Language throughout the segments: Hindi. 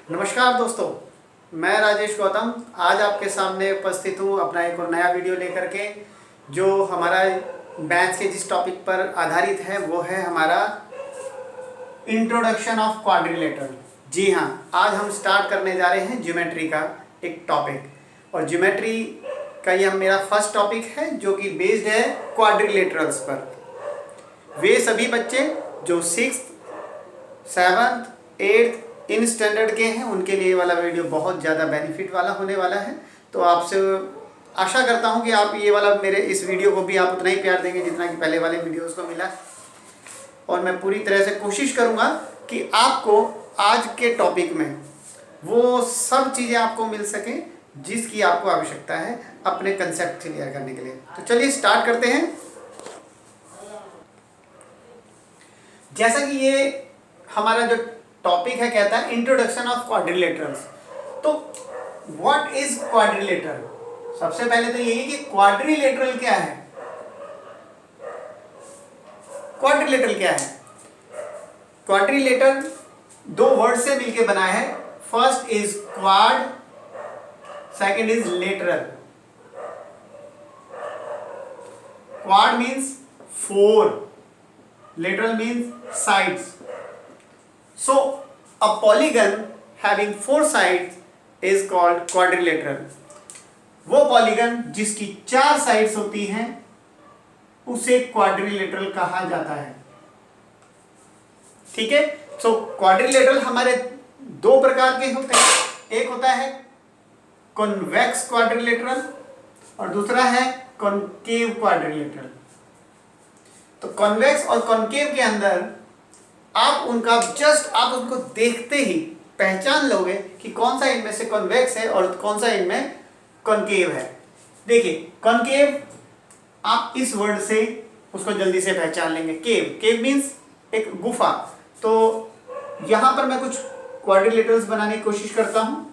नमस्कार दोस्तों, मैं राजेश गौतम आज आपके सामने उपस्थित हूँ अपना एक और नया वीडियो लेकर के। जो हमारा मैथ्स के जिस टॉपिक पर आधारित है वो है हमारा इंट्रोडक्शन ऑफ क्वाड्रिलेटरल। जी हाँ, आज हम स्टार्ट करने जा रहे हैं ज्योमेट्री का एक टॉपिक, और ज्योमेट्री का यह मेरा फर्स्ट टॉपिक है जो कि बेस्ड है क्वाड्रिलेटरल्स पर। वे सभी बच्चे जो 6th, 7th, 8th in standard के हैं उनके लिए वाला वीडियो बहुत ज़्यादा बेनिफिट वाला होने वाला है। तो आपसे आशा करता हूं कि आप ये वाला मेरे इस वीडियो को भी आप उतना ही प्यार देंगे जितना कि पहले वाले वीडियोस को मिला। और मैं पूरी तरह से कोशिश करूंगा कि आपको आज के टॉपिक में वो सब चीज़ें आपको मिल सकें जिसकी आपको आवश्यकता है अपने कंसेप्ट क्लियर करने के लिए। तो चलिए स्टार्ट करते हैं। जैसा कि ये हमारा जो टॉपिक है कहता है इंट्रोडक्शन ऑफ क्वाड्रिलेटरल्स। तो व्हाट इज क्वाड्रिलेटरल? सबसे पहले तो यही कि क्वाड्रिलेटरल क्या है। क्वाड्रिलेटरल क्या है? क्वाड्रिलेटरल दो वर्ड से मिलकर बना है। First is quad, second is lateral. Quad means 4, lateral means sides. So a polygon having 4 sides is called quadrilateral. वो पॉलीगन जिसकी 4 साइड्स होती हैं उसे क्वाड्रिलेटरल कहा जाता है। ठीक है। सो क्वाड्रिलेटरल हमारे दो प्रकार के होते हैं। एक होता है कॉन्वेक्स क्वाड्रिलेटरल और दूसरा है कॉनकेव क्वाड्रिलेटरल। तो कॉन्वेक्स और कॉनकेव के अंदर आप उनको देखते ही पहचान लोगे कि कौन सा इनमें से कॉन्वेक्स है और कौन सा इनमें कॉनकेव है। देखिए, कॉनकेव आप इस वर्ड से उसको जल्दी से पहचान लेंगे। केव मीन्स एक गुफा। तो यहां पर मैं कुछ क्वाड्रिलेटरल्स बनाने की कोशिश करता हूं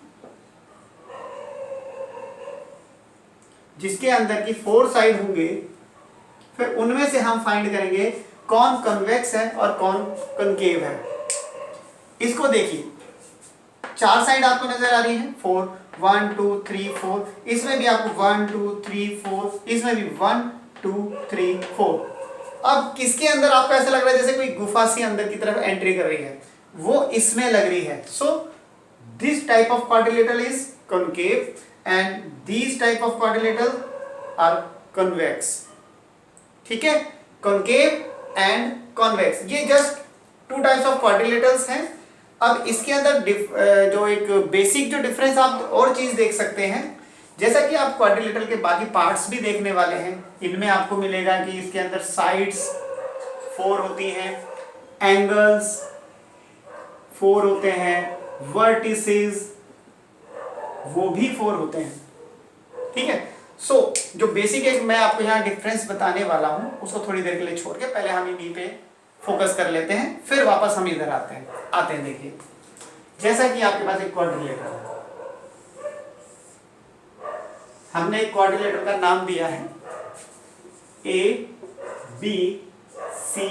जिसके अंदर की 4 साइड होंगे। फिर उनमें से हम फाइंड करेंगे कौन कॉन्वेक्स है और कौन कॉनकेव है। इसको देखिए, 4 साइड आपको नजर आ रही है। 4, 1 2 3 4। इसमें भी आपको 1 2 3 4, इसमें भी 1 2 3 4। अब किसके अंदर आपको ऐसा लग रहा है जैसे कोई गुफा सी अंदर की तरफ एंट्री कर रही है, वो इसमें लग रही है। So this type of quadrilateral is concave and this type of quadrilateral are convex. ठीक है, कॉनकेव एंड कॉन्वेक्स, ये जस्ट 2 टाइप्स ऑफ क्वाड्रिलेटरल्स हैं। अब इसके अंदर जो एक बेसिक जो डिफरेंस आप और चीज देख सकते हैं, जैसा कि आप क्वाड्रिलेटरल के बाकी पार्ट्स भी देखने वाले हैं। इनमें आपको मिलेगा कि इसके अंदर साइड्स 4 होती हैं, एंगल्स 4 होते हैं, वर्टिसेस वो भी 4 होते हैं। ठीक है। सो जो बेसिक एक मैं आपको यहाँ डिफरेंस बताने वाला हूँ उसको थोड़ी देर के लिए छोड़ के पहले हम इन्हीं पे फोकस कर लेते हैं, फिर वापस हम इधर आते हैं। देखिए, जैसा कि आपके पास एक क्वाड्रिलेटरल है, हमने एक क्वाड्रिलेटरल का नाम दिया है A B C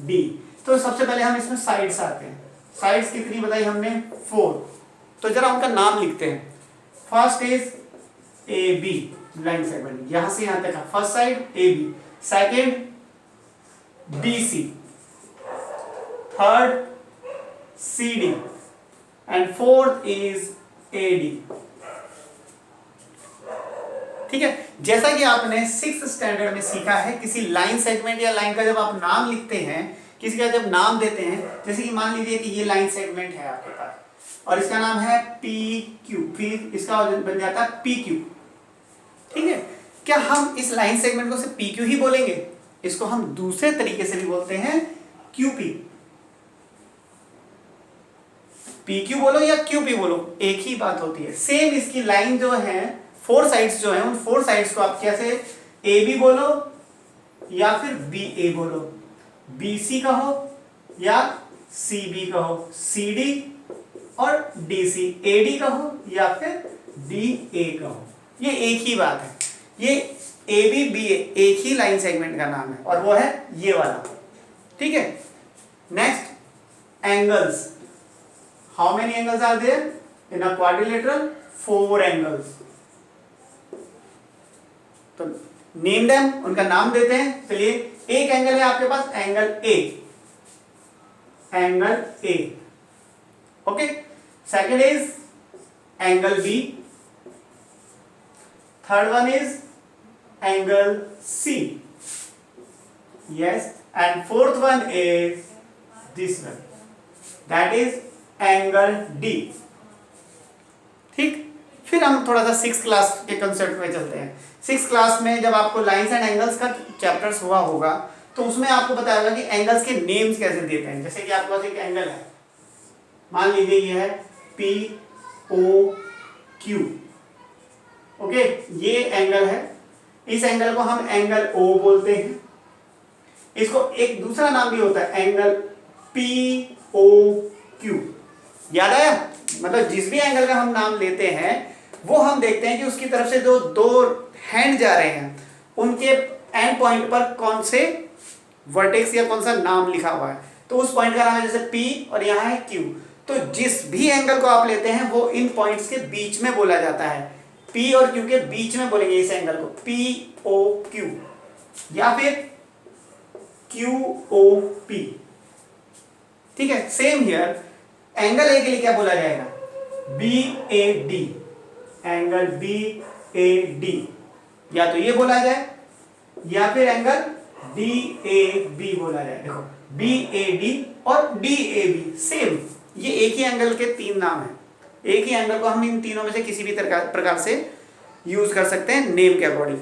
D। तो सबसे पहले हम इसमें साइड्स आते हैं। साइड्स कितनी बताई हमने? 4। तो जरा उनका नाम लिखते हैं। First is AB line segment, यहां से यहां तक है first side AB, second BC, third CD and fourth is AD। ठीक है। जैसा कि आपने 6th स्टैंडर्ड में सीखा है, किसी लाइन सेगमेंट या लाइन का जब आप नाम लिखते हैं, किसी का जब नाम देते हैं, जैसे कि मान लीजिए कि ये लाइन सेगमेंट है आपके पास और इसका नाम है PQ, फिर इसका बन जाता है PQ। ठीक है। क्या हम इस लाइन सेगमेंट को सिर्फ PQ ही बोलेंगे? इसको हम दूसरे तरीके से भी बोलते हैं QP। PQ बोलो या QP बोलो, एक ही बात होती है। सेम इसकी लाइन जो है, 4 साइड्स जो है, उन 4 साइड्स को आप कैसे AB बोलो या फिर BA बोलो, BC कहो या CB कहो, CD और DC, AD कहो या फिर DA कहो, ये एक ही बात है। ये AB BA एक ही लाइन सेगमेंट का नाम है और वो है ये वाला। ठीक है। Next, angles. How many angles are there? In a quadrilateral 4 angles. तो नेम देम, उनका नाम देते हैं। चलिए, एक एंगल है आपके पास angle A, angle A, okay. Second is angle B, third one is angle C, yes, and fourth one is this one, that is angle D. ठीक, फिर हम थोड़ा सा 6th क्लास के कंसेप्ट में चलते हैं। 6th क्लास में जब आपको लाइंस एंड एंगल्स का चैप्टर्स हुआ होगा तो उसमें आपको बताया होगा कि एंगल्स के नेम्स कैसे देते हैं। जैसे कि आपके पास एक एंगल है, मान लीजिए ये है पी ओ क्यू, ओके, ये एंगल है। इस एंगल को हम एंगल ओ बोलते हैं। इसको एक दूसरा नाम भी होता है एंगल पी ओ क्यू। याद आया? मतलब जिस भी एंगल का हम नाम लेते हैं वो हम देखते हैं कि उसकी तरफ से जो दो हैंड जा रहे हैं उनके एंड पॉइंट पर कौन से वर्टेक्स या कौन सा नाम लिखा हुआ है। तो उस पॉइंट का नाम है जैसे P और यहाँ है Q। तो जिस भी एंगल को आप लेते हैं वो इन पॉइंट्स के बीच में बोला जाता है। P और Q के बीच में बोलेंगे इस एंगल को POQ या फिर QOP। ठीक है, सेम हियर एंगल ए के लिए क्या बोला जाएगा? BAD, एंगल BAD, या तो ये बोला जाए या फिर एंगल DAB बोला जाए। देखो BAD और DAB सेम, ये एक ही एंगल के 3 नाम हैं। एक ही एंगल को हम इन तीनों में से किसी भी प्रकार से यूज कर सकते हैं नेम के अकॉर्डिंग।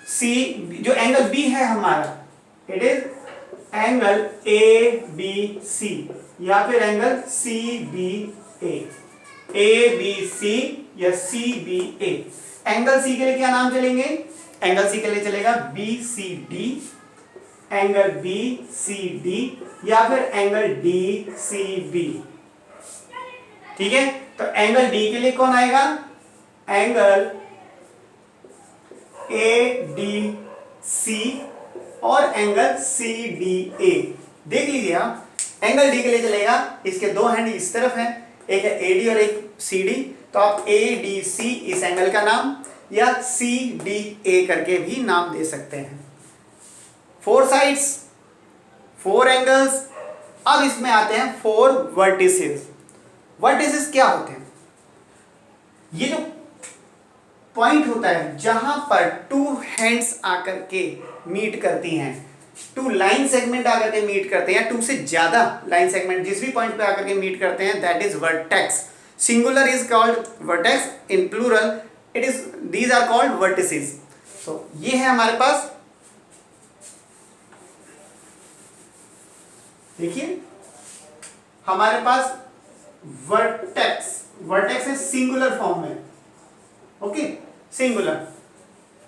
सी, जो एंगल B है हमारा, इट इज एंगल ABC या फिर एंगल CBA, ABC या CBA। एंगल C के लिए क्या नाम चलेंगे? एंगल C के लिए चलेगा BCD, एंगल BCD या फिर एंगल DCB। ठीक है, तो एंगल D के लिए कौन आएगा? एंगल ADC और एंगल CDA। देख लीजिए आप, एंगल D के लिए चलेगा, इसके 2 हैंड इस तरफ हैं, एक है AD और एक CD। तो आप ADC इस एंगल का नाम या CDA करके भी नाम दे सकते हैं। 4 साइड्स, 4 एंगल्स। अब इसमें आते हैं 4 वर्टिसेस। वर्टिसेस क्या होते हैं? ये जो पॉइंट होता है जहां पर 2 हैंड्स आकर के मीट करती हैं, 2 लाइन सेगमेंट आकर के मीट करते हैं, 2 से ज्यादा लाइन सेगमेंट जिस भी पॉइंट पे आकर के मीट करते हैं, that is vertex. Singular is called vertex, in plural it is, these are called vertices. तो ये है हमारे पास, देखिए हमारे पास वर्टेक्स, वर्टेक्स है सिंगुलर फॉर्म में, ओके, सिंगुलर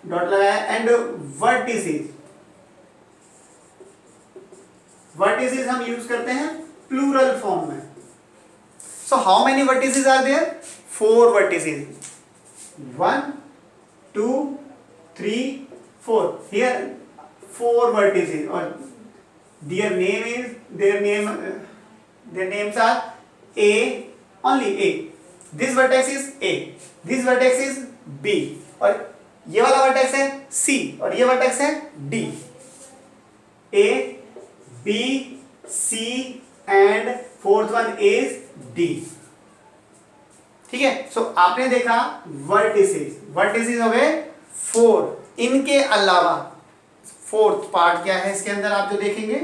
डॉट लगाया, एंड वर्टिसेस, वर्टिसेस हम यूज करते हैं प्लूरल फॉर्म में। So how many vertices are there? 4 vertices, 1 2 3 4, here 4 vertices, or their names are A, only A. This vertex is A, this vertex is B, और ये वाला वर्टेक्स है C और ये वर्टेक्स है D। A, B, C and fourth one is D। ठीक है, सो आपने देखा वर्टिसेस, वर्टिसेस हो गए 4। इनके अलावा 4th पार्ट क्या है इसके अंदर आप जो देखेंगे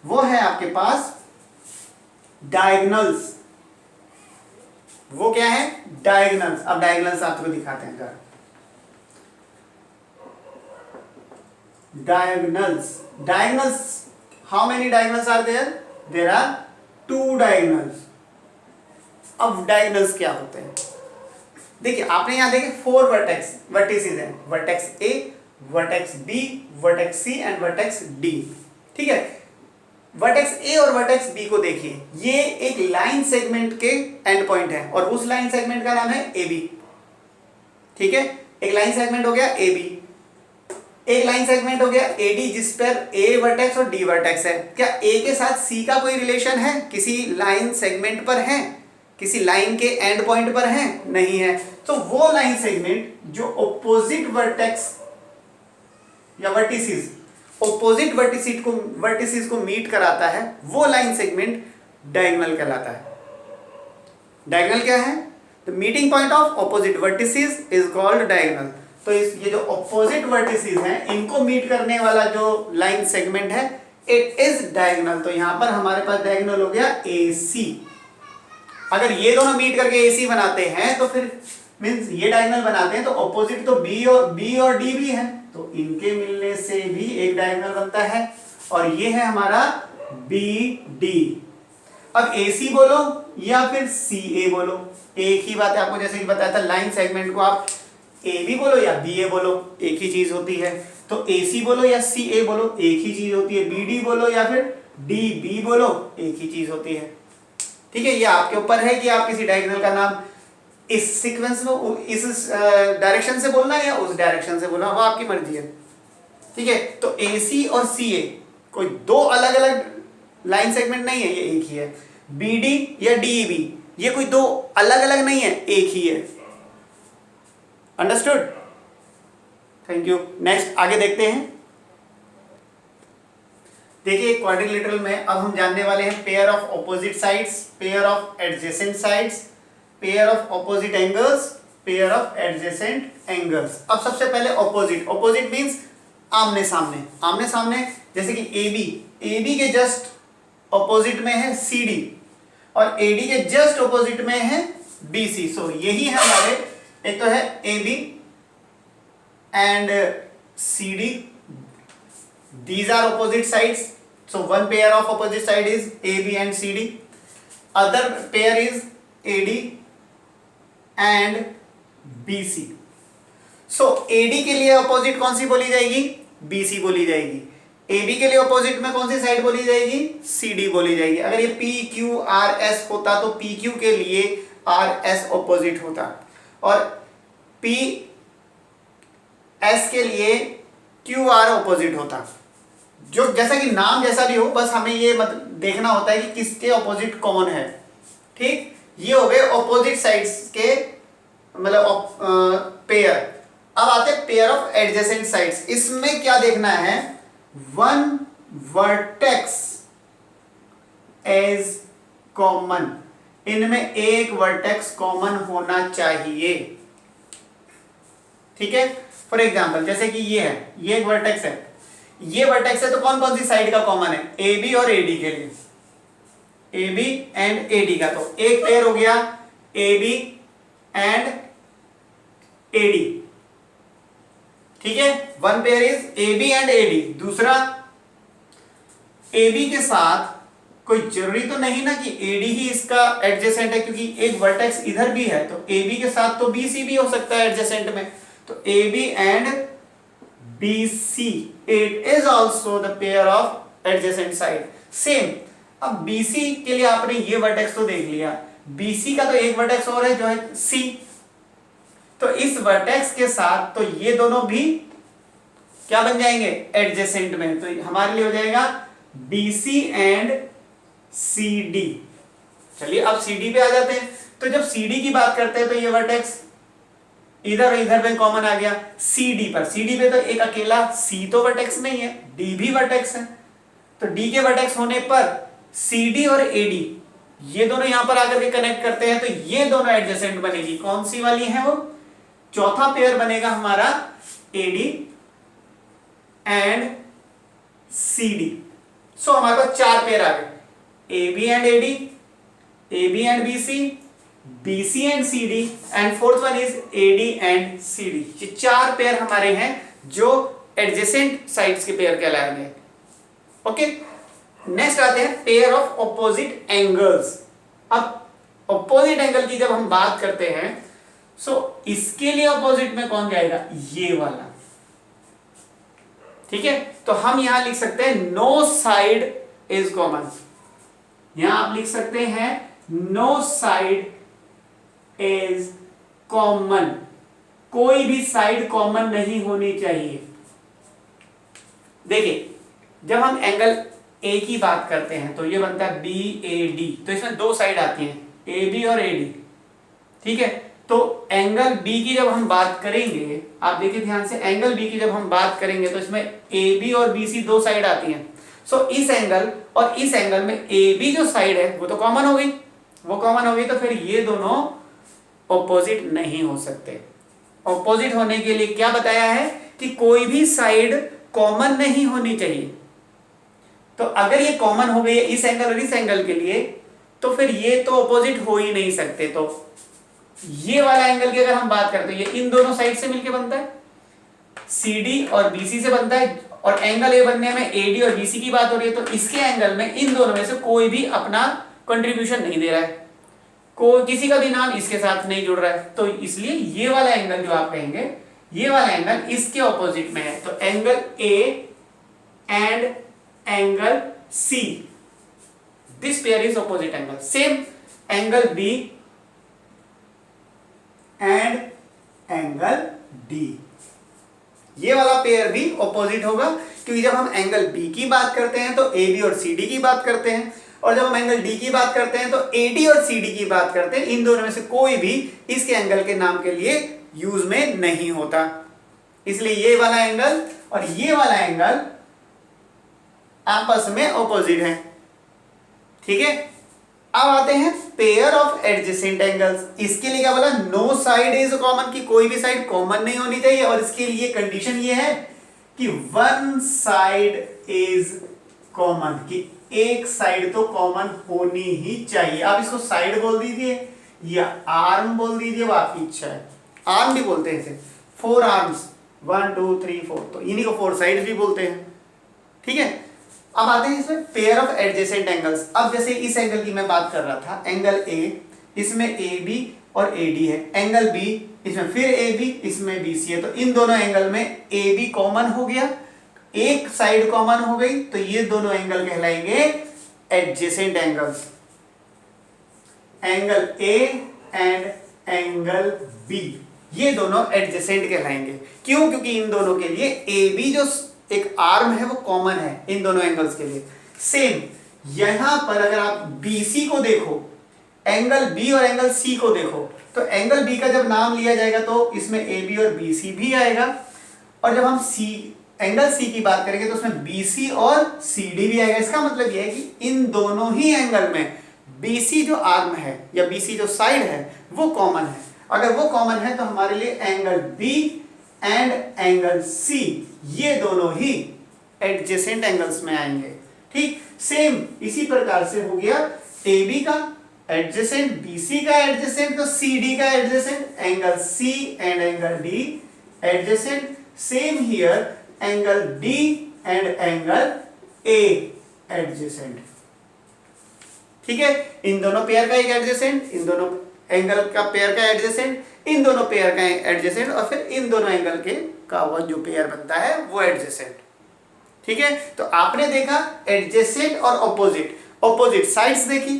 वो है आपके पास डायगोनल्स। वो क्या है? डायगोनल्स। अब डायगोनल्स आपको दिखाते हैं। Diagonals, diagonals, how many diagonals are there? There are 2 diagonals. अब डायगोनल्स क्या होते हैं? देखिए आपने यहां देखे 4 वर्टिसेस हैं, vertex A, vertex B, vertex C and vertex D। ठीक है, वर्टेक्स A और वर्टेक्स B को देखिए, ये एक लाइन सेगमेंट के एंड पॉइंट है और उस लाइन सेगमेंट का नाम है AB। ठीक है, एक लाइन सेगमेंट हो गया AB, एक लाइन सेगमेंट हो गया AD जिस पर A वर्टेक्स और D वर्टेक्स है। क्या A के साथ C का कोई रिलेशन है? किसी लाइन सेगमेंट पर है? किसी लाइन के एंड पॉइंट पर है, नहीं है। तो वो लाइन सेगमेंट जो ऑपोजिट वर्टेक्स या वर्टिसेस, ऑपोजिट वर्टिसेस को मीट कराता है, वो लाइन सेगमेंट डायगोनल कहलाता है। डायगोनल क्या है? The meeting point of opposite vertices is called diagonal. तो ये जो ऑपोजिट वर्टिसेस हैं, इनको मीट करने वाला जो लाइन सेगमेंट है, इट इज डायगोनल। तो यहां पर हमारे पास डायगोनल हो गया AC। अगर ये दोनों मीट करके AC बनाते हैं तो फिर मींस ये डायगोनल बनाते हैं, तो ऑपोजिट तो B और D भी है, तो इनके मिलने से भी एक डायगोनल बनता है। और ये है हमारा BD। अब AC बोलो या फिर CA बोलो, एक ही बात है। आपको जैसे कि बताया था, लाइन सेगमेंट को आप AB बोलो या BA बोलो, एक ही चीज होती है। तो AC बोलो या CA बोलो, एक ही चीज होती है। BD बोलो या फिर DB बोलो, एक ही चीज होती है। ठीक है, ये आपके ऊपर है कि आप किसी डायगोनल का नाम इस सीक्वेंस में, इस डायरेक्शन से बोलना है या उस डायरेक्शन से बोलना, वो आपकी मर्जी है। ठीक है, तो AC और CA कोई दो अलग अलग लाइन सेगमेंट नहीं है, ये एक ही है। BD या DEB ये कोई दो अलग अलग नहीं है, एक ही है। अंडरस्टूड? Thank you. नेक्स्ट आगे देखते हैं। देखिए, क्वाड्रिलेटरल में अब हम जानने वाले हैं pair of opposite sides, pair of adjacent sides, pair of opposite angles, pair of adjacent angles. अब सबसे पहले ऑपोजिट। ऑपोजिट मींस आमने सामने। आमने सामने जैसे कि AB के जस्ट ऑपोजिट में है CD और AD के जस्ट ऑपोजिट में है BC। सो यही है हमारे, एक तो है AB and CD, these are opposite sides, so one pair of opposite side is AB and CD, other pair is AD and BC। so AD के लिए ऑपोजिट कौन सी बोली जाएगी? BC बोली जाएगी। AB के लिए ऑपोजिट में कौन सी साइड बोली जाएगी? CD बोली जाएगी। अगर ये PQRS होता तो PQ के लिए RS ऑपोजिट होता और PS के लिए QR ऑपोजिट होता। जो जैसा कि नाम जैसा भी हो, बस हमें ये देखना होता है कि किसके ऑपोजिट कौन है। ठीक, ये हो गए ऑपोजिट साइड्स के मतलब पेयर। अब आते हैं पेयर ऑफ एडजेसेंट साइड्स। इसमें क्या देखना है? वन वर्टेक्स एज कॉमन, इनमें एक वर्टेक्स कॉमन होना चाहिए। ठीक है, फॉर एग्जाम्पल जैसे कि ये है, ये एक वर्टेक्स है, ये वर्टेक्स है, तो कौन कौन सी साइड का कॉमन है? AB और AD के लिए, AB एंड AD का। तो एक पेयर हो गया AB एंड AD। ठीक है, one pair is AB and AD। दूसरा, AB के साथ कोई जरूरी तो नहीं ना कि AD ही इसका एडजेसेंट है, क्योंकि एक वर्टेक्स इधर भी है, तो AB के साथ तो BC भी हो सकता है एडजेसेंट में। तो AB and BC, it is also the pair of adjacent side. Same, अब BC के लिए आपने ये वर्टेक्स तो देख लिया, BC का तो एक वर्टेक्स और है जो है C। तो इस वर्टेक्स के साथ तो ये दोनों भी क्या बन जाएंगे? एडजेसेंट में। तो हमारे लिए हो जाएगा BC एंड CD। चलिए अब CD पे आ जाते हैं। तो जब CD की बात करते हैं तो ये वर्टेक्स इधर और इधर में कॉमन आ गया CD पर। CD पे तो एक अकेला C तो वर्टेक्स नहीं है, D भी वर्टेक्स है। तो D के वर्टेक्स होने पर CD और AD ये दोनों यहां पर आकर के कनेक्ट करते हैं, तो ये दोनों एडजेसेंट बनेगी। कौन सी वाली है वो? चौथा पेयर बनेगा हमारा AD एंड CD। सो हमारे पास चार पेयर आ गए, AB and AD, AB and BC, BC and CD and fourth one is AD and CD। ये चार पेयर हमारे हैं जो एडजेसेंट साइड्स के पेयर कहलाएंगे। ओके, नेक्स्ट आते हैं पेयर ऑफ ऑपोजिट एंगल्स। अब ऑपोजिट एंगल की जब हम बात करते हैं, सो इसके लिए ऑपोजिट में कौन जाएगा? ये वाला। ठीक है, तो हम यहां लिख सकते हैं नो साइड इज कॉमन। यहां आप लिख सकते हैं नो साइड इज कॉमन, कोई भी साइड कॉमन नहीं होनी चाहिए। देखिए, जब हम एंगल A की बात करते हैं तो ये बनता है BAD। तो इसमें दो साइड आती हैं, ए बी और ए डी, ठीक है। तो एंगल बी की जब हम बात करेंगे, आप देखिए ध्यान से, एंगल बी की जब हम बात करेंगे तो इसमें ए बी और बी सी दो साइड आती हैं। सो इस एंगल और इस एंगल में ए बी जो साइड है वो तो कॉमन हो गई, वो कॉमन हो गई, तो फिर ये दोनों ऑपोजिट नहीं हो सकते। ऑपोजिट होने के लिए क्या बताया है कि कोई भी साइड कॉमन नहीं होनी चाहिए। तो अगर ये कॉमन हो गई है इस एंगल और इस एंगल के लिए, तो फिर ये तो ऑपोजिट हो ही नहीं सकते। तो ये वाला एंगल की अगर हम बात करते हैं, ये इन दोनों साइड से मिलके बनता है, CD और BC से बनता है, और एंगल ए बनने में AD और BC की बात हो रही है, तो इसके एंगल में इन दोनों में से कोई भी अपना कंट्रीब्यूशन नहीं दे रहा है, कोई किसी का भी नाम इसके साथ नहीं जुड़ रहा है। तो इसलिए ये वाला एंगल जो आप कहेंगे, ये वाला एंगल इसके ऑपोजिट में है। तो angle A and angle C, this pair is opposite angle. Same angle B and angle D, ये वाला पेयर भी ऑपोजिट होगा, क्योंकि जब हम एंगल B की बात करते हैं तो AB और CD की बात करते हैं, और जब हम एंगल D की बात करते हैं तो AD और CD की बात करते हैं। इन दोनों में से कोई भी इसके एंगल के नाम के लिए यूज में नहीं होता, इसलिए ये वाला एंगल और ये वाला एंगल आपस में ऑपोजिट है, ठीक है। अब आते हैं पेयर ऑफ एडजेसेंट एंगल्स। इसके लिए क्या बोला, नो साइड इज कॉमन, की कोई भी साइड कॉमन नहीं होनी चाहिए, और इसके लिए कंडीशन ये है कि वन साइड इज कॉमन, कि एक साइड तो कॉमन होनी ही चाहिए। आप इसको साइड बोल दीजिए या आर्म बोल दीजिए, वो आपकी इच्छा है। आर्म भी बोलते हैं इसे, 4 आर्म्स, 1 2 3 4, तो इन्हीं को 4 साइड्स भी बोलते हैं, ठीक है। अब आते हैं इसमें पेयर ऑफ एडजेसेंट एंगल्स। अब जैसे इस एंगल की मैं बात कर रहा था, एंगल A, इसमें AB और AD है, एंगल B, इसमें फिर AB, इसमें BC है, तो इन दोनों एंगल में AB कॉमन हो गया, एक साइड कॉमन हो गई, तो ये दोनों एंगल कहलाएंगे adjacent angles, angle A and angle B, ये दोनों एडजेसेंट कहलाएंगे। क्यों? क्योंकि इन दोनों के लिए AB जो एक आर्म है वो कॉमन है इन दोनों एंगल्स के लिए। सेम यहां पर अगर आप BC को देखो, एंगल B और एंगल C को देखो, तो एंगल B का जब नाम लिया जाएगा तो इसमें AB और BC भी आएगा, और जब हम एंगल C की बात करेंगे तो उसमें BC और CD भी आएगा। इसका मतलब यह है कि इन दोनों ही एंगल में BC जो आर्म है या BC जो साइड है वो कॉमन है। अगर वो कॉमन है तो हमारे लिए angle B and angle C ये दोनों ही एडजेसेंट एंगल्स में आएंगे, ठीक। सेम इसी प्रकार से हो गया AB का एडजेसेंट, BC का एडजेसेंट, तो CD का adjacent, angle C and angle D adjacent. Same here angle D and angle A adjacent, ठीक है। इन दोनों पेयर का एक एडजेसेंट, इन दोनों एंगल का पेयर का एडजेसेंट, इन दोनों पेयर का एडजेसेंट, और फिर इन दोनों एंगल के का वो जो पेयर बनता है वो एडजेसेंट, ठीक है। तो आपने देखा एडजेसेंट और ऑपोजिट, ऑपोजिट साइड्स देखी,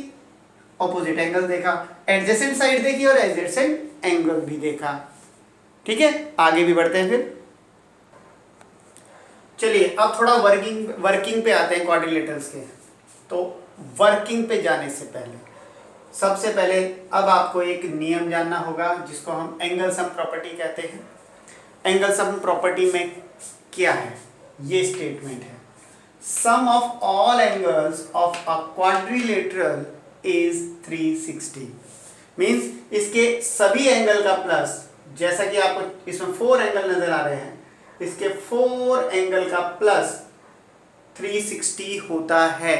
ऑपोजिट एंगल देखा, एडजेसेंट साइड देखी और एडजेसेंट एंगल भी देखा, ठीक है। आगे भी बढ़ते हैं फिर। चलिए अब थोड़ा वर्किंग पे आते हैं क्वाड्रिलेटरल्स के। तो वर्किंग पे जाने से पहले सबसे पहले अब आपको एक नियम जानना होगा जिसको हम एंगल सम प्रॉपर्टी कहते हैं। एंगल सम प्रॉपर्टी में क्या है, ये स्टेटमेंट है, sum of all angles of a quadrilateral is 360। Means इसके सभी एंगल का प्लस, जैसा कि आपको इसमें 4 एंगल नजर आ रहे हैं, इसके 4 एंगल का प्लस 360 होता है।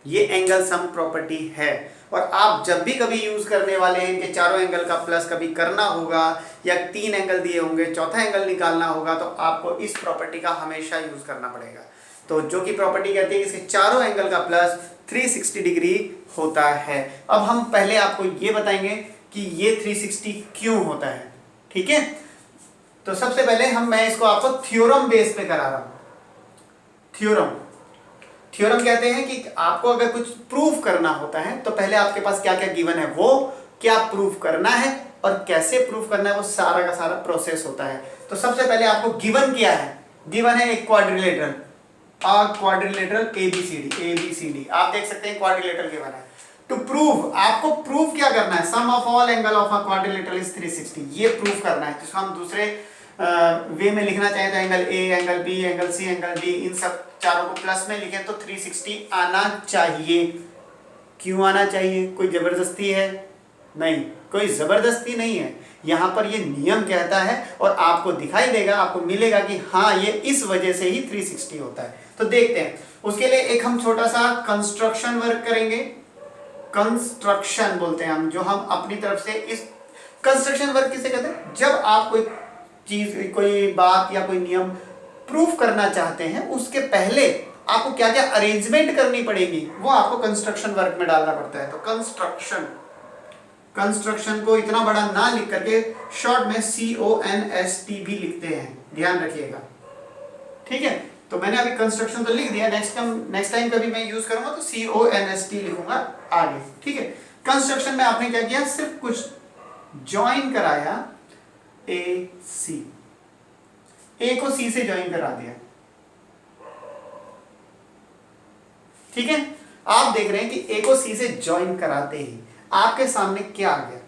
ये एंगल सम प्रॉपर्टी है, और आप जब भी कभी यूज करने वाले हैं कि चारों एंगल का प्लस कभी करना होगा या 3 एंगल दिए होंगे चौथा एंगल निकालना होगा, तो आपको इस प्रॉपर्टी का हमेशा यूज करना पड़ेगा। तो जो कि प्रॉपर्टी कहती है कि इसके चारों एंगल का प्लस 360 डिग्री होता है। अब हम पहले आपको ये बताएंगे कि ये 360 क्यों होता है, ठीक है। तो सबसे पहले मैं इसको आपको थ्योरम बेस पे करा रहा हूं। थ्योरम कहते हैं कि आपको अगर कुछ प्रूफ करना होता है तो पहले आपके पास क्या क्या गिवन है, वो क्या प्रूफ करना है और कैसे प्रूफ करना है, वो सारा का सारा प्रोसेस होता है। तो सबसे पहले आपको गिवन क्या है, गिवन है एक क्वाड्रिलेटरल, और क्वाड्रिलेटरल ABCD। आप देख सकते हैं क्वाड्रिलेटरल गिवन है। टू प्रूव, आपको प्रूव क्या करना है, sum of all angle of a quadrilateral is 360, ये प्रूव करना है, जिसको हम दूसरे वे में लिखना चाहें तो angle A, angle B, angle C, angle D, इन सब चारों को प्लस में लिखें तो 360 आना चाहिए। क्यों आना चाहिए? कोई जबरदस्ती है? नहीं, कोई जबरदस्ती नहीं है, यहाँ पर ये नियम कहता है और आपको दिखाई देगा, आपको मिलेगा कि हाँ ये इस वजह से ही 360 होता है। तो देखते हैं, उसके लिए एक हम छोटा सा कंस्ट्रक्शन वर्क करेंगे। कंस्ट्रक्शन बोलते हैं हम, जो हम अपनी तरफ से, इस कंस्ट्रक्शन वर्क किसे कहते हैं? जब आप कोई चीज, कोई बात या कोई नियम प्रूफ करना चाहते हैं, उसके पहले आपको क्या क्या अरेंजमेंट करनी पड़ेगी, वो आपको कंस्ट्रक्शन वर्क में डालना पड़ता है। तो कंस्ट्रक्शन को इतना बड़ा ना लिख करके शॉर्ट में CONST भी लिखते हैं, ध्यान रखिएगा, ठीक है। तो मैंने अभी कंस्ट्रक्शन तो लिख दिया, नेक्स्ट टाइम कभी मैं यूज करूंगा तो CONST लिखूंगा आगे, ठीक है। कंस्ट्रक्शन में आपने क्या किया, सिर्फ कुछ ज्वाइन कराया, AC, A को C से ज्वाइन करा दिया, ठीक है। आप देख रहे हैं कि A को C से ज्वाइन कराते ही आपके सामने क्या आ गया,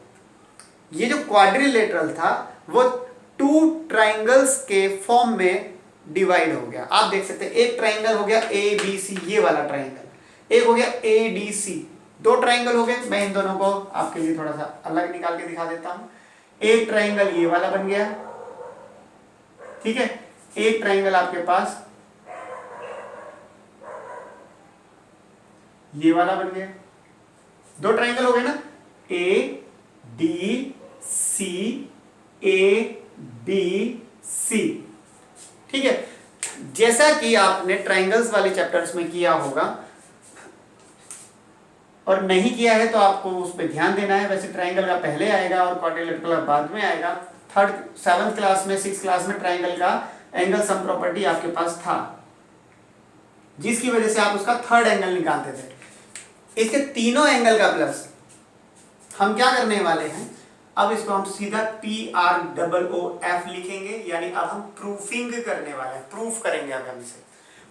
ये जो क्वाड्रिलेटरल था वो 2 ट्राइंगल्स के फॉर्म में डिवाइड हो गया। आप देख सकते हैं, एक ट्राइंगल हो गया ABC, ये वाला ट्राइंगल, एक हो गया ADC, 2 ट्राइंगल हो गए। मैं इन दोनों को आपके लिए थोड़ा सा अलग निकाल के दिखा देता हूं। एक ट्राइंगल ये वाला बन गया, ठीक है। एक ट्राइंगल आपके पास ये वाला बन गया, 2 ट्राइंगल हो गए ना, ADC, ABC, ठीक है। जैसा कि आपने ट्राइंगल्स वाले चैप्टर्स में किया होगा, और नहीं किया है तो आपको उस पर ध्यान देना है। वैसे ट्राइंगल का पहले आएगा और क्वाड्रिलेटरल का बाद में आएगा। 7th क्लास में, 6th क्लास में ट्राइंगल का एंगल सम प्रॉपर्टी आपके पास था, जिसकी वजह से आप उसका 3rd एंगल निकालते थे। इसके तीनों एंगल का प्लस हम क्या करने वाले हैं, अब इसको हम सीधा PROOF लिखेंगे, यानी अब हम प्रूफिंग करने वाले हैं, प्रूफ करेंगे। अब हम इसे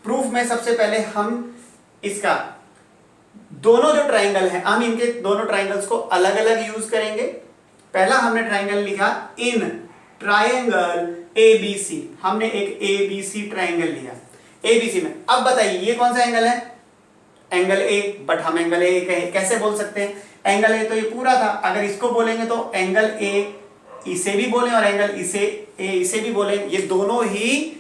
प्रूफ में सबसे पहले हम इसका दोनों जो ट्राइंगल हैं, हम इनके दोनों ट्राइंगल्स को अलग अलग यूज करेंगे। पहला हमने ट्राइंगल लिखा इन ट्राइंगल ABC, हमने एक ABC ट्राइंगल लिया ABC में। अब बताइए ये कौन सा एंगल है, एंगल A, बट हम एंगल A कैसे बोल सकते हैं? एंगल A तो ये पूरा था, अगर इसको बोलेंगे तो एंगल A इसे भी बोले और एंगल इसे भी बोले, ये दोनों ही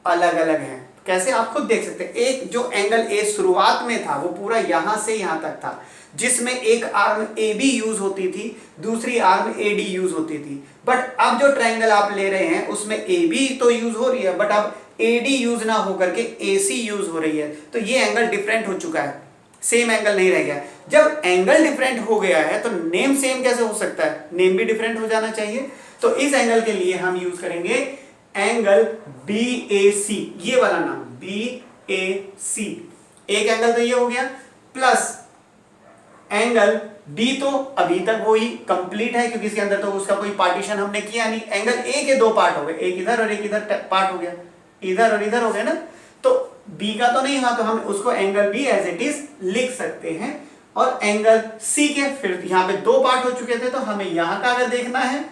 अलग अलग हैं। कैसे, आप खुद देख सकते हैं। एक जो एंगल A शुरुआत में था वो पूरा यहां से यहां तक था, जिसमें एक आर्म AB यूज होती थी, दूसरी आर्म AD यूज होती थी। बट अब जो ट्राइंगल आप ले रहे हैं उसमें AB तो यूज हो रही है, बट अब AD यूज ना होकर के AC यूज हो रही है। तो ये एंगल डिफरेंट हो चुका है, सेम एंगल नहीं रह गया। जब एंगल डिफरेंट हो गया है तो नेम सेम कैसे हो सकता है? नेम भी डिफरेंट हो जाना चाहिए। तो इस एंगल के लिए हम यूज करेंगे एंगल BAC, ये वाला नाम BAC। एक एंगल तो ये हो गया, प्लस एंगल B तो अभी तक वो ही कंप्लीट है, क्योंकि इसके अंदर तो उसका कोई पार्टीशन हमने किया नहीं। एंगल A के 2 पार्ट हो गए, एक इधर और एक इधर पार्ट हो गया, इधर और इधर हो गया ना। तो B का तो नहीं हुआ, तो हम उसको angle B as it is लिख सकते हैं। और एंगल C के फिर यहाँ पे 2 पार्ट हो चुके थे, तो हमें यहां का अगर देखना है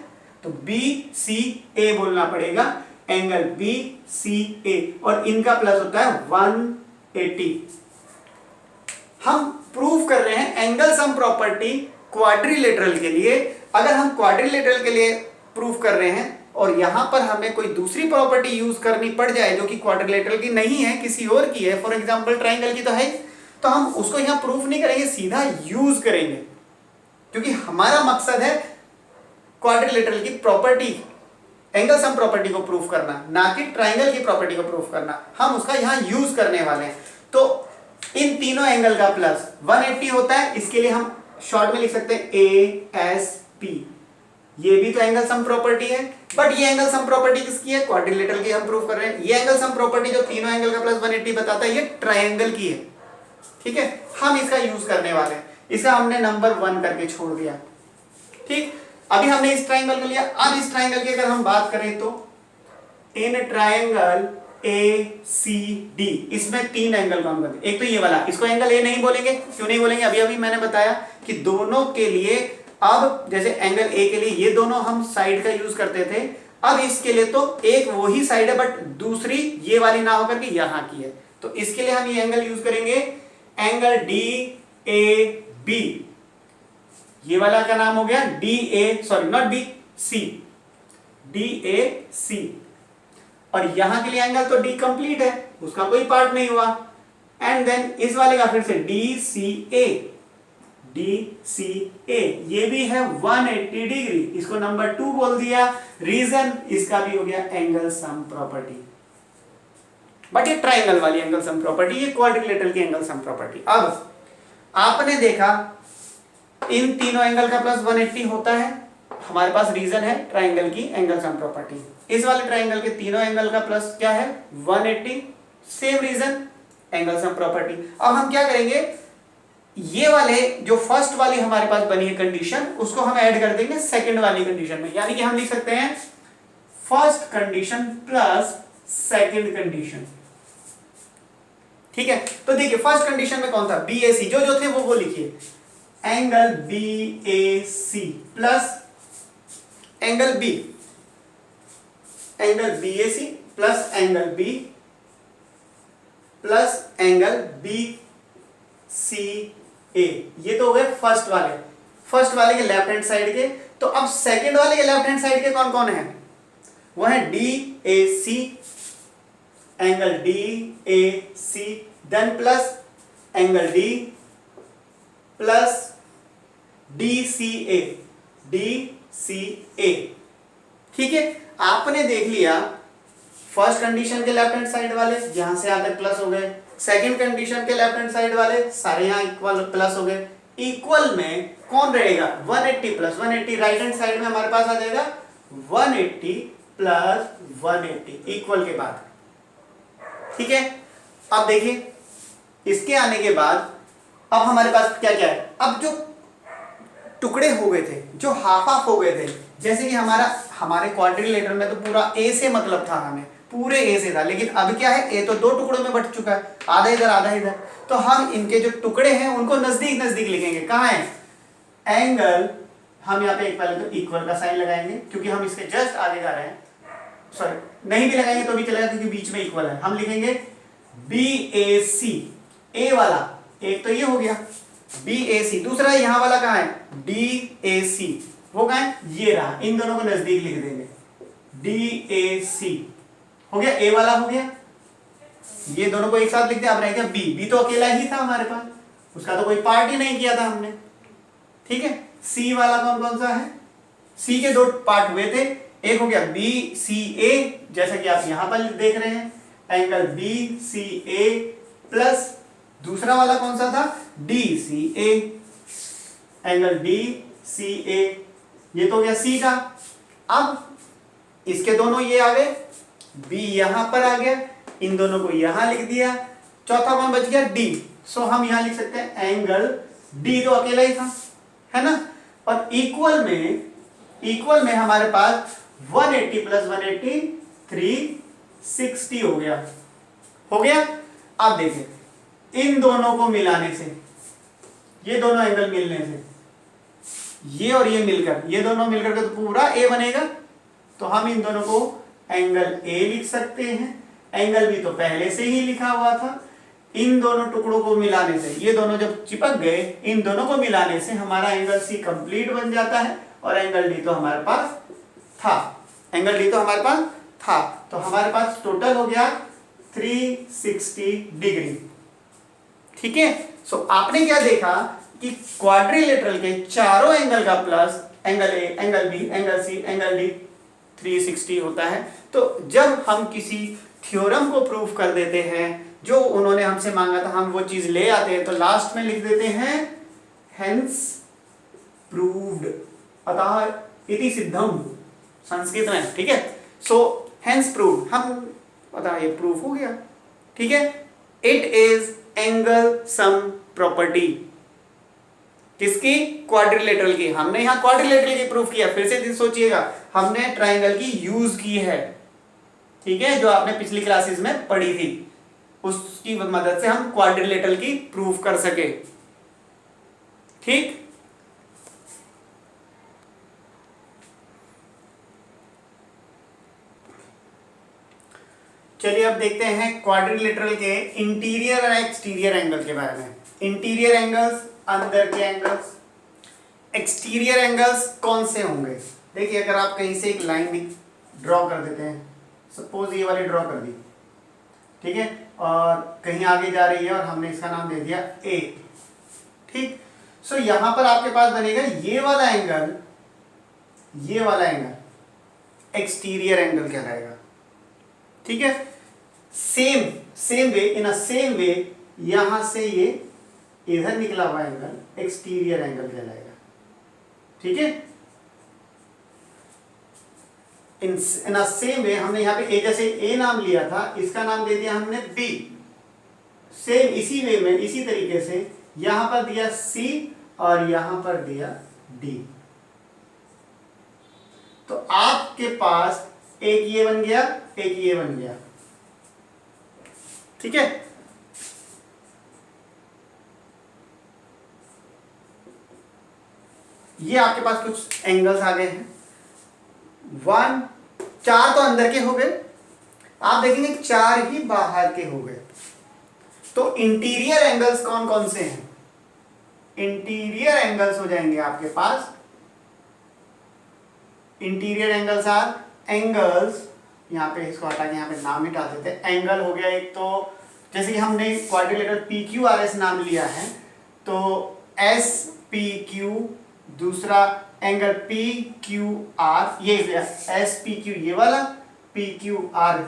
तो BCA बोलना पड़ेगा, एंगल BCA, और इनका प्लस होता है 180। हम प्रूफ कर रहे हैं एंगल सम प्रॉपर्टी क्वाड्रिलेटरल के लिए। अगर हम क्वाड्रिलेटरल के लिए प्रूफ कर रहे हैं और यहां पर हमें कोई दूसरी प्रॉपर्टी यूज करनी पड़ जाए जो कि क्वाड्रिलेटरल की नहीं है, किसी और की है, फॉर एग्जांपल ट्राइंगल की तो है, तो हम उसको यहां प्रूफ नहीं करेंगे, सीधा यूज करेंगे, क्योंकि हमारा मकसद है क्वाड्रिलेटरल की प्रॉपर्टी, एंगल सम प्रॉपर्टी को प्रूफ करना, ना कि ट्राइंगल की प्रॉपर्टी को प्रूफ करना। हम उसका यहां यूज करने वाले हैं। तो इन तीनों एंगल का प्लस 180 होता है। इसके लिए हम शॉर्ट में लिख सकते हैं ASP। ये भी तो एंगल सम प्रॉपर्टी है, बट ये एंगल सम प्रॉपर्टी किसकी है? क्वाड्रिलेटरल की हम प्रूफ कर रहे हैं। ये एंगल सम प्रॉपर्टी जो तीनों एंगल का प्लस 180 बताता है, ये ट्राइंगल की है, ठीक है। हम इसका यूज करने वाले हैं, इसे हमने नंबर 1 करके छोड़ दिया, ठीक। अभी हमने इस ट्राइंगल को लिया। अब इस ट्राइंगल की अगर हम बात करें तो in triangle A C D, इसमें 3 एंगल कौन बनते? एक तो ये वाला, इसको एंगल ए नहीं बोलेंगे। क्यों नहीं बोलेंगे? अभी अभी मैंने बताया कि दोनों के लिए, अब जैसे एंगल ए के लिए ये दोनों हम साइड का यूज करते थे, अब इसके लिए तो एक वही साइड है बट दूसरी ये वाली ना होकर के यहां की है, तो इसके लिए हम ये एंगल यूज करेंगे एंगल डी ए बी। ये वाला का नाम हो गया D A, sorry not B, C, D A C. और यहां के लिए एंगल तो डी कंप्लीट है, उसका कोई पार्ट नहीं हुआ। एंड देन इस वाले का फिर से D C A, D C A, ये भी है 180 डिग्री, इसको नंबर 2 बोल दिया। रीजन इसका भी हो गया एंगल सम प्रॉपर्टी, बट ये ट्राइंगल वाली एंगल सम प्रॉपर्टी, ये क्वाड्रिलेटरल की एंगल सम प्रॉपर्टी। अब आपने देखा इन तीनों एंगल का प्लस 180 होता है, हमारे पास रीजन है ट्राइंगल की एंगल सम प्रॉपर्टी। इस वाले ट्राइंगल के तीनों एंगल का प्लस क्या है? 180, same reason angle sum property. अब हम क्या करेंगे, ये वाले जो फर्स्ट वाली हमारे पास बनी है कंडीशन, उसको हम ऐड कर देंगे सेकंड वाली कंडीशन में, यानी कि हम लिख सकते हैं first condition plus second condition. ठीक है, तो देखिए फर्स्ट कंडीशन में कौन था? बी ए सी, जो थे वो लिखिए, angle B A C plus angle B, angle B A C plus angle B plus angle B C A. ये तो हो गए फर्स्ट वाले के लेफ्ट हैंड साइड के। तो अब सेकंड वाले के लेफ्ट हैंड साइड के कौन कौन है? वो है D A C, angle D A C, then plus angle D plus D C A, D C A. ठीक है, आपने देख लिया फर्स्ट कंडीशन के लेफ्ट हैंड साइड वाले यहां से आकर प्लस हो गए, सेकंड कंडीशन के लेफ्ट हैंड साइड वाले सारे यहां इक्वल प्लस हो गए। इक्वल में कौन रहेगा? 180 प्लस 180, राइट हैंड साइड में हमारे पास आ जाएगा 180 प्लस 180 इक्वल के बाद। ठीक है, अब देखिए इसके आने के बाद अब हमारे पास क्या क्या है? अब जो टुकड़े हो गए थे, जो हाफ हाफ हो गए थे, जैसे कि हमारे क्वाड्रिलेटरल में तो पूरा ए से मतलब था, हमें पूरे ए से था, लेकिन अब क्या है, ए तो 2 टुकड़ों में बट चुका है, आधा इधर आधा इधर। तो हम इनके जो टुकड़े हैं उनको नजदीक नजदीक लिखेंगे। कहाँ है? एंगल, हम यहाँ पे एक पहले तो इक्वल का साइन लगाएंगे क्योंकि हम इसके जस्ट आगे जा रहे हैं, सॉरी नहीं भी लगाएंगे तो भी चलेगा क्योंकि बीच में इक्वल है। हम लिखेंगे बी ए सी, ए वाला एक तो ये हो गया बी ए सी, दूसरा यहाँ वाला कहाँ है? डी ए सी, वो कहाँ है? ये रहा, इन दोनों को नजदीक लिख देंगे, डी ए सी हो गया, ए वाला हो गया, ये दोनों को एक साथ लिखते हैं। अब रह गया बी, बी तो अकेला ही था हमारे पास, उसका तो कोई पार्ट ही नहीं किया था हमने। ठीक है, सी वाला कौन कौन सा है? सी के 2 पार्ट हुए थे, एक हो गया बी सी ए, जैसा कि आप यहां पर देख रहे हैं, एंगल बी सी ए प्लस दूसरा वाला कौन सा था? D C A, angle D C A, ये तो हो गया सी का। अब इसके दोनों ये आ गए, बी यहां पर आ गया, इन दोनों को यहां लिख दिया, चौथा कौन बच गया? डी। सो हम यहां लिख सकते हैं एंगल डी तो अकेला ही था, है ना। और इक्वल में हमारे पास 180 प्लस 180 360 हो गया। अब देखिए इन दोनों को मिलाने से, ये दोनों एंगल मिलने से, ये और ये मिलकर, ये दोनों मिलकर के तो पूरा ए बनेगा। तो हम इन दोनों को एंगल ए लिख सकते हैं, एंगल बी तो पहले से ही लिखा हुआ था। इन दोनों टुकड़ों को मिलाने से, ये दोनों जब चिपक गए, इन दोनों को मिलाने से हमारा एंगल सी कंप्लीट बन जाता है और एंगल डी तो हमारे पास था, तो हमारे पास टोटल हो गया 360 डिग्री। ठीक है, सो आपने क्या देखा कि क्वाड्रिलेटरल के चारों एंगल का plus angle A, angle B, angle C, angle D 360 होता है। तो जब हम किसी थ्योरम को प्रूफ कर देते हैं, जो उन्होंने हमसे मांगा था, हम वो चीज ले आते हैं, तो लास्ट में लिख देते हैं हेंस प्रूव्ड, अतः इति सिद्धम संस्कृत में। ठीक है, सो हेंस प्रूव्ड, हम पता ये प्रूफ हो गया। ठीक है, it is angle sum property, किसकी? क्वाड्रिलेटरल की। हमने यहां क्वाड्रिलेटरल की प्रूफ किया, फिर से सोचिएगा हमने ट्राइंगल की यूज की है। ठीक है, जो आपने पिछली क्लासेस में पढ़ी थी, उसकी मदद से हम क्वाड्रिलेटरल की प्रूफ कर सके। ठीक, चलिए अब देखते हैं क्वाड्रिलेटरल के इंटीरियर और एक्सटीरियर एंगल के बारे में। इंटीरियर एंगल्स अंदर के एंगल्स, एक्सटीरियर एंगल्स कौन से होंगे। देखिए अगर आप कहीं से एक लाइन ड्रॉ कर देते हैं, सपोज ये वाली ड्रॉ कर दी, ठीक है, और कहीं आगे जा रही है और हमने इसका नाम दे दिया ए। ठीक, सो यहां पर आपके पास बनेगा ये वाला एंगल, ये वाला एंगल एक्सटीरियर एंगल कहलाएगा। ठीक है, सेम वे, इन अ सेम वे यहां से ये इधर निकला हुआ एंगल एक्सटीरियर एंगल कहलाएगा। ठीक है, इन अ सेम वे हमने यहाँ पे ए, जैसे ए नाम लिया था, इसका नाम दे दिया हमने बी। सेम इसी वे में, इसी तरीके से यहां पर दिया सी और यहां पर दिया डी। तो आपके पास एक ये बन गया, एक ये बन गया। ठीक है, ये आपके पास कुछ एंगल्स आ गए हैं। 1, 4 तो अंदर के हो गए, आप देखेंगे 4 ही बाहर के हो गए। तो इंटीरियर एंगल्स कौन कौन से हैं। इंटीरियर एंगल्स हो जाएंगे आपके पास, इंटीरियर एंगल्स आर एंगल्स, यहाँ पे इसको हटा के यहाँ पे नाम ही डाल देते हैं। एंगल हो गया एक, तो जैसे कि हमने quadrilateral P Q R S नाम लिया है, तो एस पी क्यू, दूसरा एंगल पी क्यू आर, ये एस पी क्यू ये वाला, P Q R,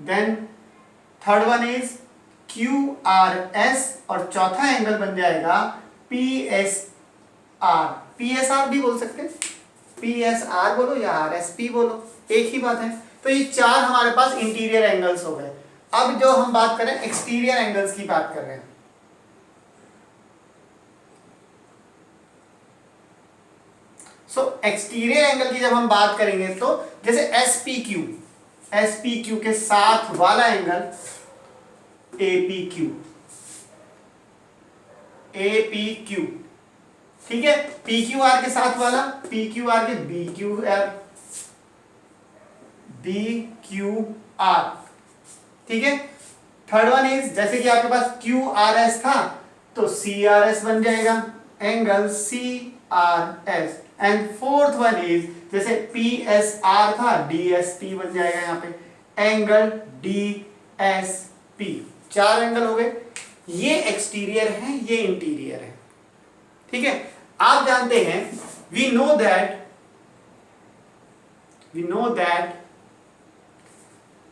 then third one is Q R S, और चौथा एंगल बन जाएगा P S R. P S R भी बोल सकते हैं, पी एस आर बोलो या आर एस पी बोलो, एक ही बात है। तो ये 4 हमारे पास इंटीरियर एंगल्स हो गए। अब जो हम बात करें एक्सटीरियर एंगल्स की बात कर रहे हैं। सो एक्सटीरियर एंगल की जब हम बात करेंगे तो जैसे एस पी क्यू के साथ वाला एंगल ए पी क्यू, ठीक है, पी क्यू आर के साथ वाला पी क्यू आर के बी क्यू आर, ठीक है। थर्ड वन इज जैसे कि आपके पास क्यू आर एस था तो सी आर एस बन जाएगा, angle C R S. And fourth one is जैसे पी एस आर था डी एस पी बन जाएगा, यहाँ पे angle D S P. 4 angle हो गए, ये एक्सटीरियर है, ये इंटीरियर है, ठीक है। आप जानते हैं we know that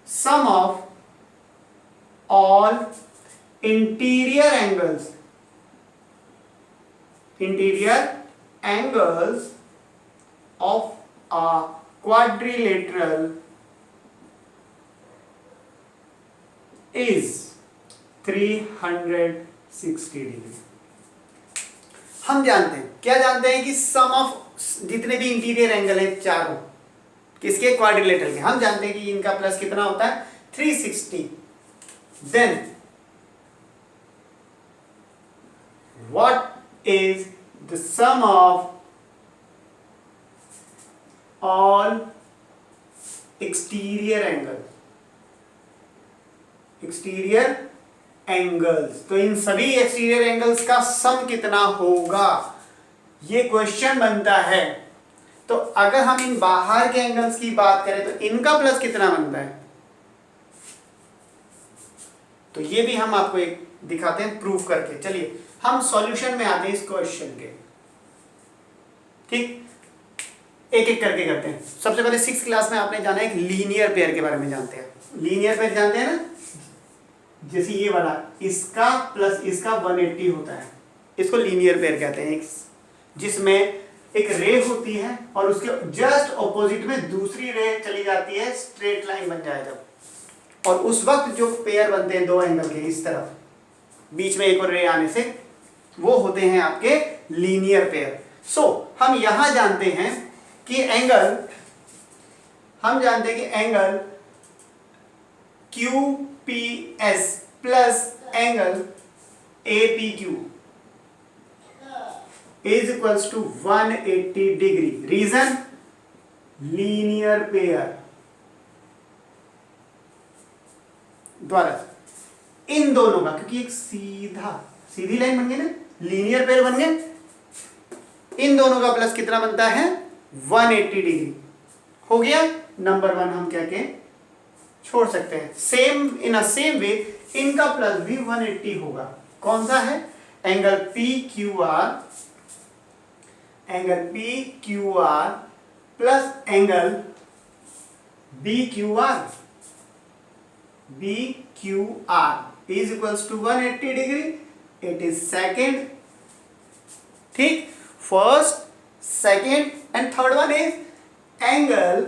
sum of all interior angles of a quadrilateral is 360 degree. हम जानते हैं, क्या जानते हैं कि सम ऑफ जितने भी इंटीरियर एंगल है चारों किसके, क्वाड्रिलेटरल के, हम जानते हैं कि इनका प्लस कितना होता है 360। Then what is the sum of all exterior angles, तो इन सभी एक्सटीरियर एंगल्स का सम कितना होगा, ये क्वेश्चन बनता है। तो अगर हम इन बाहर के एंगल्स की बात करें तो इनका प्लस कितना बनता है, तो ये भी हम आपको एक दिखाते हैं प्रूफ करके। चलिए हम सॉल्यूशन में आते हैं इस क्वेश्चन के, ठीक, एक एक करके करते हैं। सबसे पहले 6th क्लास में आपने जाना है एक लीनियर पेयर के बारे में जानते हैं। लीनियर पेयर जानते हैं ना, जैसे ये वाला इसका प्लस इसका 180 होता है, इसको लीनियर पेयर कहते हैं, जिसमें एक रे होती है और उसके जस्ट ऑपोजिट में दूसरी रे चली जाती है, स्ट्रेट लाइन बन जाए जब, और उस वक्त जो पेयर बनते हैं 2 एंगल के इस तरफ, बीच में एक और रे आने से, वो होते हैं आपके लीनियर पेयर। सो हम यहां जानते हैं कि angle QPS plus angle APQ is equals to 180 degree. Reason linear pair द्वारा इन दोनों का, क्योंकि एक सीधी लाइन बन गई ना, लीनियर पेयर बन गए, इन दोनों का प्लस कितना बनता है 180 डिग्री हो गया। नंबर 1 हम क्या के छोड़ सकते हैं। Same in a same way इनका प्लस भी 180 होगा। कौन सा है? Angle PQR, angle PQR plus angle BQR, BQR is equals to 180 degree. It is second, ठीक, first, second and third one is angle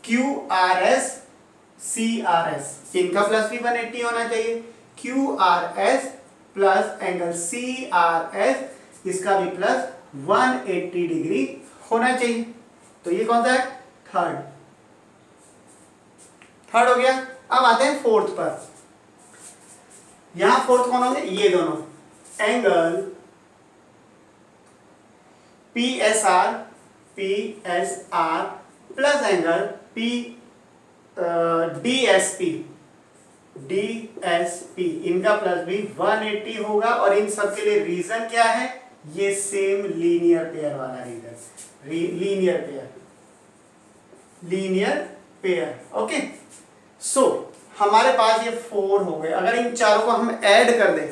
QRS CRS। इनका प्लस भी 180 होना चाहिए। QRS प्लस एंगल CRS, इसका भी प्लस 180 डिग्री होना चाहिए। तो ये कौन सा है? थर्ड हो गया। अब आते हैं फोर्थ पर। यहां फोर्थ कौन होंगे? ये दोनों, angle PSR plus angle DSP, इनका प्लस भी 180 होगा। और इन सब के लिए रीजन क्या है? ये सेम लीनियर पेयर वाला रीजन, लीनियर पेयर। ओके, सो हमारे पास ये 4 हो गए। अगर इन चारों को हम ऐड कर दें,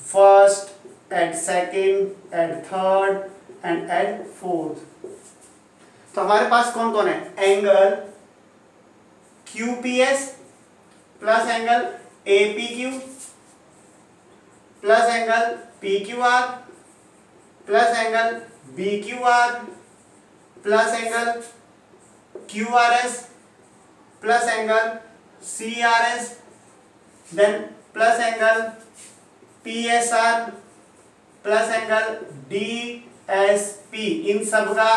first and second and third and and fourth, तो हमारे पास कौन कौन है? Angle QPS plus angle APQ plus angle PQR plus angle BQR plus angle QRS plus angle CRS, then plus angle PSR plus angle DSP। इन सब का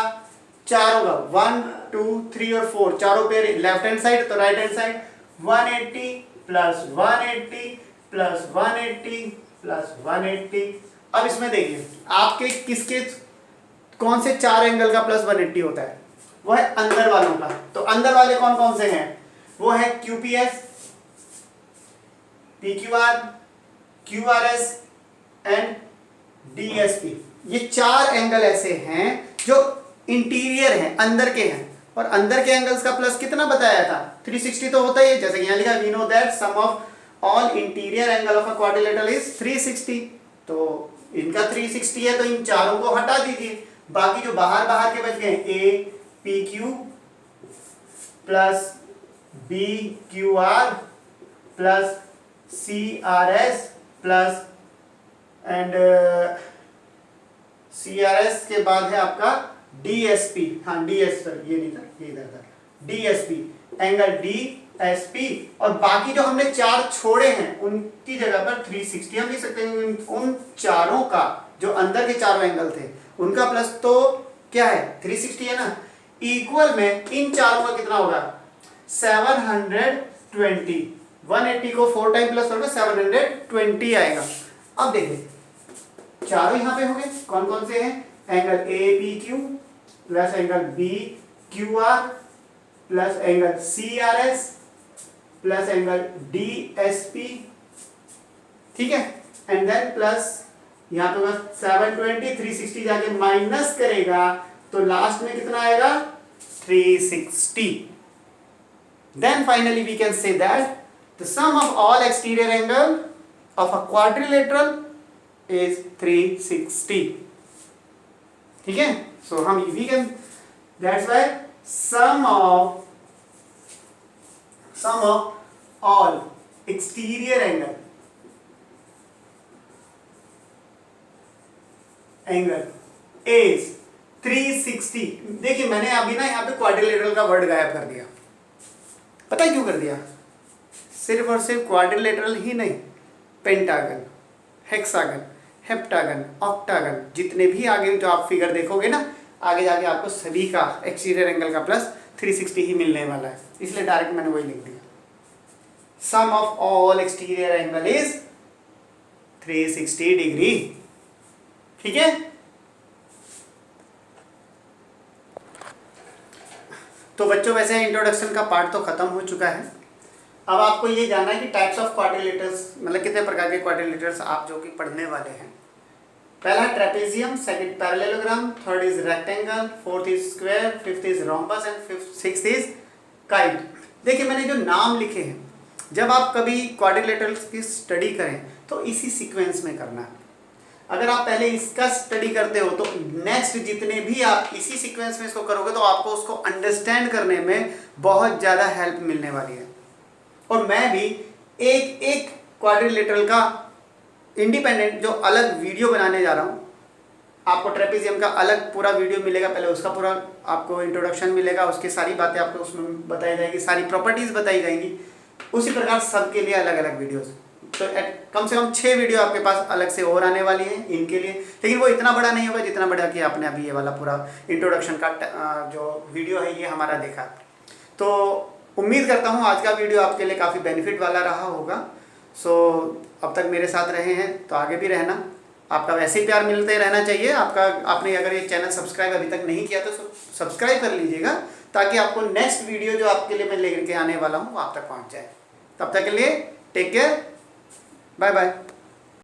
चारों का 1, 2, 3 और 4 चारों पेयर लेफ्ट हैंड साइड, तो right hand side 180 plus 180 plus 180 plus 180। अब इसमें देखिए आपके किसके कौन से 4 एंगल का प्लस 180 होता है? वो है अंदर वालों का। तो अंदर वाले कौन कौन से हैं? वो है QPS, PQR, QRS and DSP। ये 4 एंगल ऐसे हैं जो इंटीरियर हैं, अंदर के हैं। और अंदर के एंगल्स का प्लस कितना बताया था? 360 तो होता ही है, जैसे कि यहाँ लिखा we know that sum of all interior angle of a quadrilateral is 360। तो इनका 360 है, तो इन चारों को हटा दीजिए। बाकी जो बाहर के बच गए APQ plus BQR plus CRS plus and CRS के बाद है आपका DSP। हाँ DSP, ये नहीं था, ये इधर था, DSP, एंगल DSP। और बाकी जो हमने 4 छोड़े हैं उनकी जगह पर 360 हम लिख सकते हैं। उन चारों का जो अंदर के चारों एंगल थे उनका प्लस तो क्या है? 360 है ना। इक्वल में इन चारों का कितना होगा? 720। 180 को 4 टाइम प्लस करोगे 720 आएगा। अब देखिए चारों यहां पे हो गए। कौन कौन से हैं? Angle APQ plus angle BQR plus angle CRS plus angle DSP, ठीक है। एंड देन प्लस यहां पे बस 720, 360 जाके माइनस करेगा तो लास्ट में कितना आएगा? 360। Then finally we can say that the sum of all exterior angle of a quadrilateral is 360, ठीक है। So हम we can, that's why sum of all exterior angle is 360। देखिए मैंने अभी ना यहाँ पे क्वाड्रिलेटरल का वर्ड गायब कर दिया। पता है क्यों कर दिया? सिर्फ और सिर्फ क्वाड्रिलेटरल ही नहीं, पेंटागन, हेक्सागन, हेप्टागन, ऑक्टागन, जितने भी आगे जो आप फिगर देखोगे ना, आगे जाके आपको सभी का एक्सटीरियर एंगल का प्लस 360 ही मिलने वाला है। इसलिए डायरेक्ट मैंने वही लिख दिया। Sum of all exterior angle is 360 degree. ठीक है, तो बच्चों वैसे इंट्रोडक्शन का पार्ट तो खत्म हो चुका है। अब आपको ये जानना है कि टाइप्स ऑफ क्वाड्रिलेटरल्स, मतलब कितने प्रकार के क्वाड्रिलेटरल्स आप जो कि पढ़ने वाले हैं। पहला trapezium, second parallelogram, third is rectangle, fourth is square, fifth is rhombus and sixth is kite. देखिए मैंने जो नाम लिखे हैं, जब आप कभी क्वाड्रिलेटरल्स की स्टडी करें तो इसी सीक्वेंस में करना है। अगर आप पहले इसका स्टडी करते हो तो नेक्स्ट जितने भी आप इसी सीक्वेंस में इसको करोगे तो आपको उसको अंडरस्टैंड करने में बहुत ज़्यादा हेल्प मिलने वाली है। और मैं भी एक एक क्वाड्रिलेटरल का इंडिपेंडेंट जो अलग वीडियो बनाने जा रहा हूँ। आपको ट्रेपेजियम का अलग पूरा वीडियो मिलेगा, पहले उसका पूरा आपको इंट्रोडक्शन मिलेगा, उसकी सारी बातें आपको उसमें बताई जाएगी, सारी प्रॉपर्टीज़ बताई जाएंगी। उसी प्रकार सबके लिए अलग अलग वीडियोस, तो कम से कम 6 वीडियो आपके पास अलग से और आने वाली हैं इनके लिए। लेकिन वो इतना बड़ा नहीं होगा जितना बड़ा कि आपने अभी ये वाला पूरा इंट्रोडक्शन का जो वीडियो है ये हमारा देखा। तो उम्मीद करता हूँ आज का वीडियो आपके लिए काफ़ी बेनिफिट वाला रहा होगा। सो अब तक मेरे साथ रहे हैं तो आगे भी रहना, आपका वैसे ही प्यार मिलते रहना चाहिए। आपने अगर ये चैनल सब्सक्राइब अभी तक नहीं किया तो सब्सक्राइब कर लीजिएगा, ताकि आपको नेक्स्ट वीडियो जो आपके लिए मैं लेकर के आने वाला हूँ वो आप तक पहुँच जाए। तब तक के लिए टेक केयर, बाय बाय।